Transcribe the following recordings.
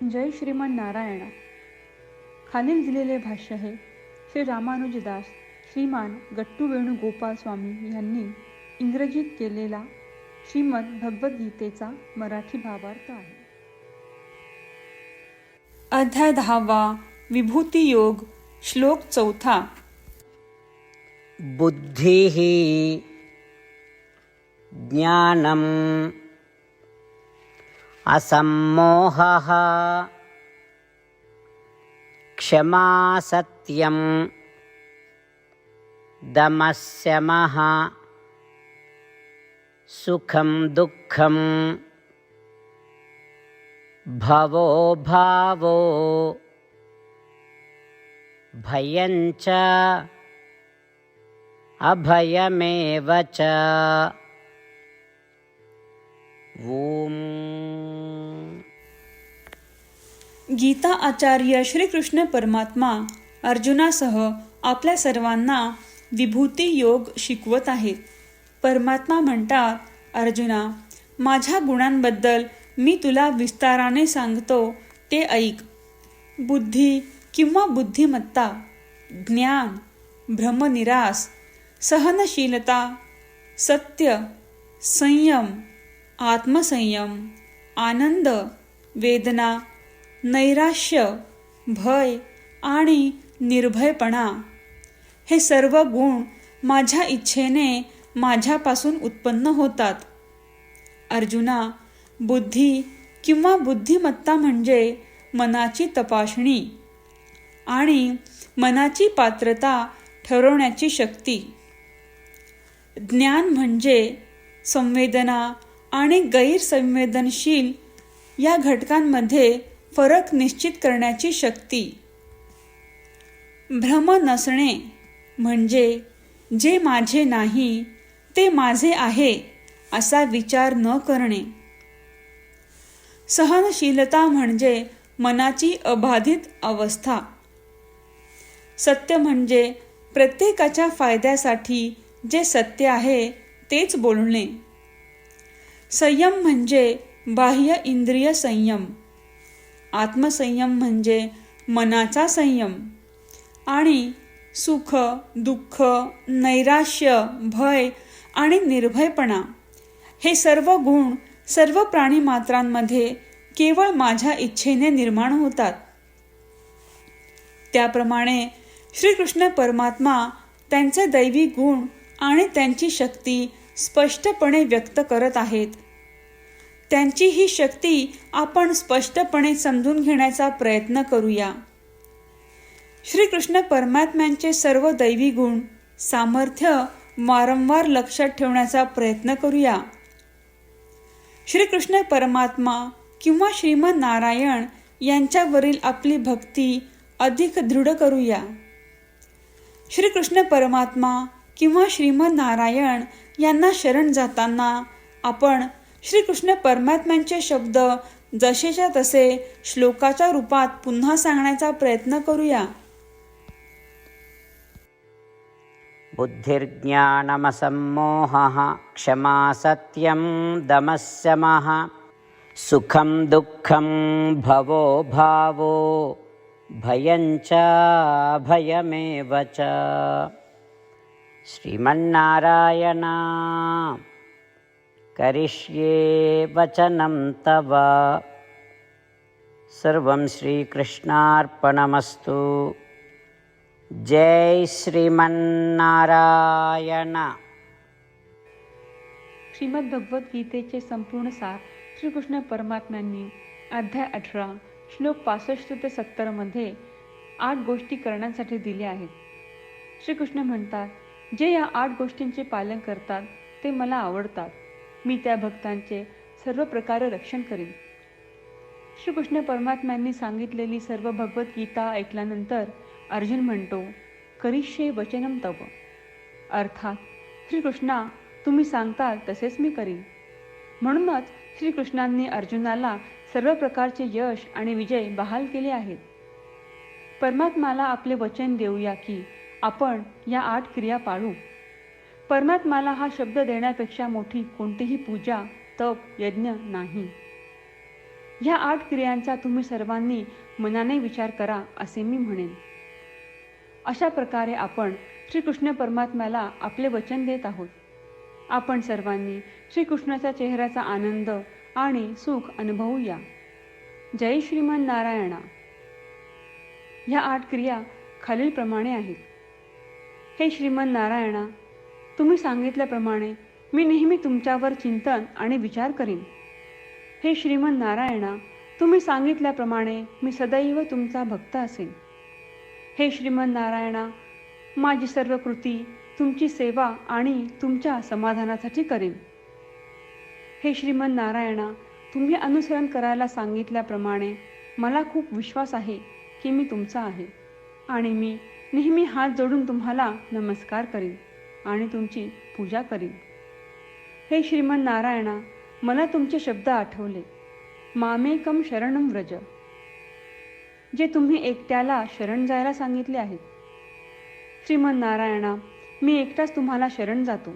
जय श्रीमान नारायणा. खालील दिलेले भाष्य हे श्री रामानुजदास श्रीमान गट्टू वेणुगोपाल स्वामी यांनी इंग्रजीत केलेला श्रीमद भगवद्गीतेचा मराठी भावार्थ आहे. अध्याय 10 विभूती योग. श्लोक 4. बुद्धिः ज्ञानम् असम्मोहः क्षमा सत्यं दमः शमः सुखं दुःखं भवो भावो भयं च अभयमेव च. ओम. गीता आचार्य श्रीकृष्ण परमात्मा अर्जुनासह आपल्या सर्वांना विभूती योग शिकवत आहेत. परमात्मा म्हणतात, अर्जुना, माझ्या गुणांबद्दल मी तुला विस्ताराने सांगतो ते ऐक. बुद्धी किंवा बुद्धिमत्ता, ज्ञान, भ्रमनिरास, सहनशीलता, सत्य, संयम, आत्मसंयम, आनंद, वेदना, नैराश्य, भय आणि निर्भयपणा हे सर्व गुण माझ्या इच्छेने माझ्यापासून उत्पन्न होतात. अर्जुना, बुद्धी किंवा बुद्धिमत्ता म्हणजे मनाची तपासणी आणि मनाची पात्रता ठरवण्याची शक्ती. ज्ञान म्हणजे संवेदना आणि गैरसंवेदनशील या घटकांमध्ये फरक निश्चित करण्याची शक्ती. भ्रम नसणे म्हणजे जे माझे नाही ते माझे आहे असा विचार न करणे. सहनशीलता म्हणजे मनाची अबाधित अवस्था. सत्य म्हणजे प्रत्येकाच्या फायद्यासाठी जे सत्य आहे तेच बोलणे. संयम म्हणजे बाह्य इंद्रिय संयम. आत्मसंयम म्हणजे मनाचा संयम. आणि सुख, दुःख, नैराश्य, भय आणि निर्भयपणा हे सर्व गुण सर्व प्राणीमात्रांमध्ये केवळ माझ्या इच्छेने निर्माण होतात. त्याप्रमाणे श्रीकृष्ण परमात्मा त्यांचे दैवी गुण आणि त्यांची शक्ती स्पष्टपणे व्यक्त करत आहेत. त्यांची ही शक्ती आपण स्पष्टपणे समजून घेण्याचा प्रयत्न करूया. श्रीकृष्ण परमात्म्यांचे सर्व दैवी गुण, सामर्थ्य वारंवार लक्षात ठेवण्याचा प्रयत्न करूया. श्रीकृष्ण परमात्मा किंवा श्रीमन नारायण यांच्यावरील आपली भक्ती अधिक दृढ करूया. श्रीकृष्ण परमात्मा किंवा श्रीमन नारायण यांना शरण जाताना आपण श्रीकृष्ण परमात्म्यांचे शब्द जसेच्या तसे श्लोकाच्या रूपात पुन्हा सांगण्याचा प्रयत्न करूया. बुद्धिर्ज्ञानमसम्मोहः क्षमा सत्यं दमः शमः सुखं दुःखं भवो भावो भयं च भयमेव च. श्रीमन्नारायण करिष्ये वचनं तव. सर्वं श्रीकृष्णार्पणमस्तु. जय श्रीमन्नारायण. श्रीमद भगवद्गीतेचे संपूर्ण सार श्रीकृष्ण परमात्म्यांनी अध्याय 18 श्लोक 65 ते 70 मध्ये 8 गोष्टी करण्यासाठी दिल्या आहेत. श्रीकृष्ण म्हणतात, जे या 8 गोष्टींचे पालन करतात ते मला आवडतात. मी त्या भक्तांचे सर्व प्रकारे रक्षण करीन. श्रीकृष्ण परमात्म्यांनी सांगितलेली सर्व भगवद्गीता ऐकल्यानंतर अर्जुन म्हणतो, करिष्ये वचनं तव. अर्थात, श्रीकृष्णा, तुम्ही सांगताल तसेच मी करीन. म्हणूनच श्रीकृष्णांनी अर्जुनाला सर्व प्रकारचे यश आणि विजय बहाल केले आहेत. परमात्म्याला आपले वचन देऊया की आपण या 8 क्रिया पाळू. परमात्म्याला हा शब्द देण्यापेक्षा मोठी कोणतीही पूजा, तप, यज्ञ नाही. ह्या 8 क्रियांचा तुम्ही सर्वांनी मनाने विचार करा असे मी म्हणेन. अशा प्रकारे आपण श्रीकृष्ण परमात्म्याला आपले वचन देत आहोत. आपण सर्वांनी श्रीकृष्णाच्या चेहऱ्याचा आनंद आणि सुख अनुभवूया. जय श्रीमन नारायणा. ह्या 8 क्रिया खालीलप्रमाणे आहेत. हे श्रीमन नारायणा, तुम्ही सांगितल्याप्रमाणे मी नेहमी तुमच्यावर चिंतन आणि विचार करीन. हे श्रीमन नारायणा, तुम्ही सांगितल्याप्रमाणे मी सदैव तुमचा भक्त असेन. हे श्रीमन नारायणा, माझी सर्व कृती तुमची सेवा आणि तुमच्या समाधानासाठी करेन. हे श्रीमन नारायणा, तुम्ही अनुसरण करायला सांगितल्याप्रमाणे मला खूप विश्वास आहे की मी तुमचा आहे आणि मी नेहमी हात जोडून तुम्हाला नमस्कार करीन आणि तुमची पूजा करीन. हे श्रीमन नारायणा, मला तुमचे शब्द आठवले. मामेकम शरणम व्रज, जे तुम्ही एकट्याला शरण जायला सांगितले आहेत. श्रीमन नारायणा, मी एकटाच तुम्हाला शरण जातो.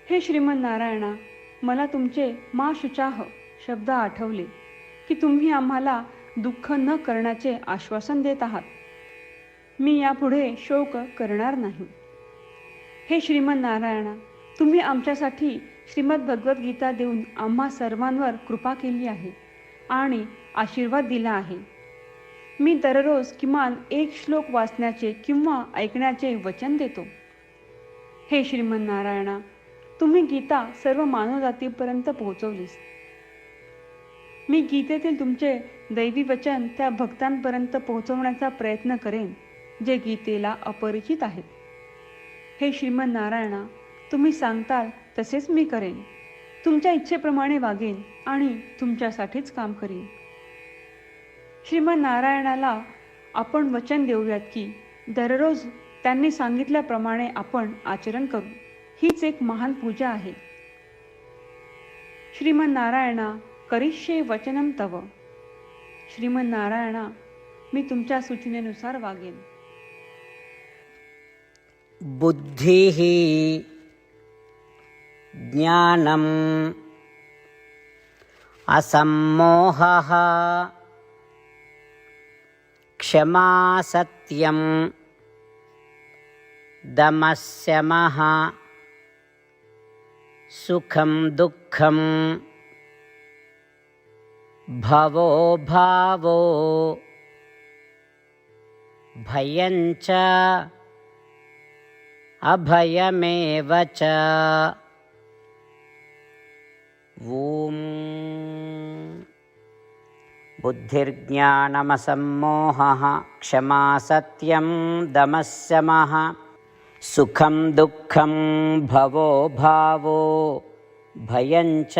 हे श्रीमन नारायणा, मला तुमचे मा शुचाह शब्द आठवले की तुम्ही आम्हाला दुःख न करण्याचे आश्वासन देत आहात. मी यापुढे शोक करणार नाही. हे श्रीमन नारायणा, तुम्ही आमच्यासाठी श्रीमद भगवद्गीता देऊन आम्हा सर्वांवर कृपा केली आहे आणि आशीर्वाद दिला आहे. मी दररोज किमान 1 श्लोक वाचण्याचे किंवा ऐकण्याचे वचन देतो. हे श्रीमन नारायणा, तुम्ही गीता सर्व मानवजातीपर्यंत पोहोचवलीस. मी गीतेतील तुमचे दैवी वचन त्या भक्तांपर्यंत पोहोचवण्याचा प्रयत्न करेन जे गीतेला अपरिचित आहेत. हे श्रीमन नारायणा, तुम्ही सांगताल तसेच मी करेन. तुमच्या इच्छेप्रमाणे वागेन आणि तुमच्यासाठीच काम करीन. श्रीमन नारायणाला आपण वचन देऊयात की दररोज त्यांनी सांगितल्याप्रमाणे आपण आचरण करू. हीच एक महान पूजा आहे. श्रीमन नारायणा, करिष्ये वचनम तव. श्रीमन नारायणा, मी तुमच्या सूचनेनुसार वागेन. बुद्धिः ज्ञानम् असम्मोहः क्षमा सत्यं दमस्यमः सुखं दुःखं भवो भावो भयं च अभयमेव च. ॐ बुद्धिर्ज्ञानमसम्मोहः क्षमा सत्यं दमस्यमः सुखं दुःखं भवो भावो भयं च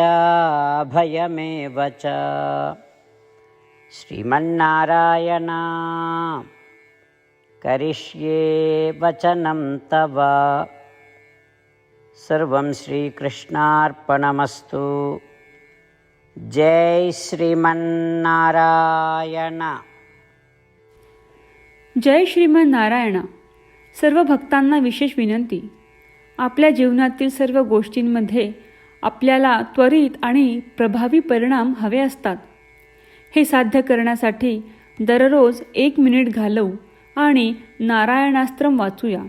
भयमेव च. श्रीमन्नारायण, करिष्ये वचनं तव. सर्वं श्रीकृष्णार्पणमस्तु. जय श्रीमन्नारायण. जय श्रीमन नारायण. सर्व भक्तांना विशेष विनंती. आपल्या जीवनातील सर्व गोष्टींमध्ये आपल्याला त्वरित आणि प्रभावी परिणाम हवे असतात. हे साध्य करण्यासाठी दररोज 1 मिनिट घालवू आणि नारायणास्त्रम वाचूया.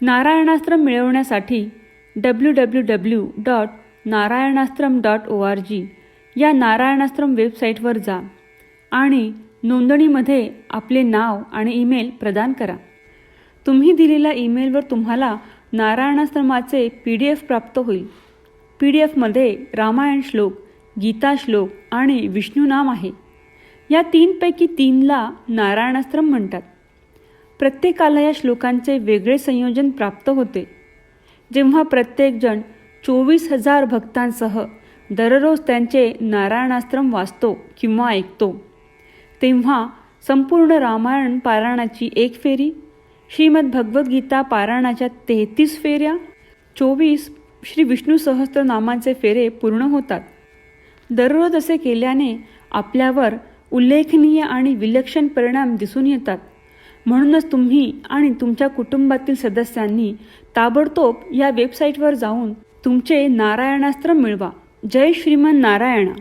नारायणास्त्रम मिळवण्यासाठी www.narayanaastram.org या नारायणास्त्रम वेबसाईटवर जा आणि नोंदणीमध्ये आपले नाव आणि ईमेल प्रदान करा. तुम्ही दिलेल्या ईमेलवर तुम्हाला नारायणास्त्रमाचे PDF प्राप्त होईल. PDFमध्ये रामायण श्लोक, गीता श्लोक आणि विष्णू नाम आहे. या 3 पैकी 3ला नारायणास्त्रम म्हणतात. प्रत्येकाला या श्लोकांचे वेगळे संयोजन प्राप्त होते. जेव्हा प्रत्येकजण 24,000 भक्तांसह दररोज त्यांचे नारायणास्त्रम वाचतो किंवा ऐकतो, तेव्हा संपूर्ण रामायण पारायणाची 1 फेरी, श्रीमद भगवद्गीता पारायणाच्या 33 फेऱ्या, 24 श्री विष्णू सहस्त्रनामांचे फेरे पूर्ण होतात. दररोज असे केल्याने आपल्यावर उल्लेखनीय आणि विलक्षण परिणाम दिसून येतात. म्हणूनच तुम्ही आणि तुमच्या कुटुंबातील सदस्यांनी ताबडतोब या वेबसाईटवर जाऊन तुमचे नारायणास्त्र मिळवा. जय श्रीमन नारायण.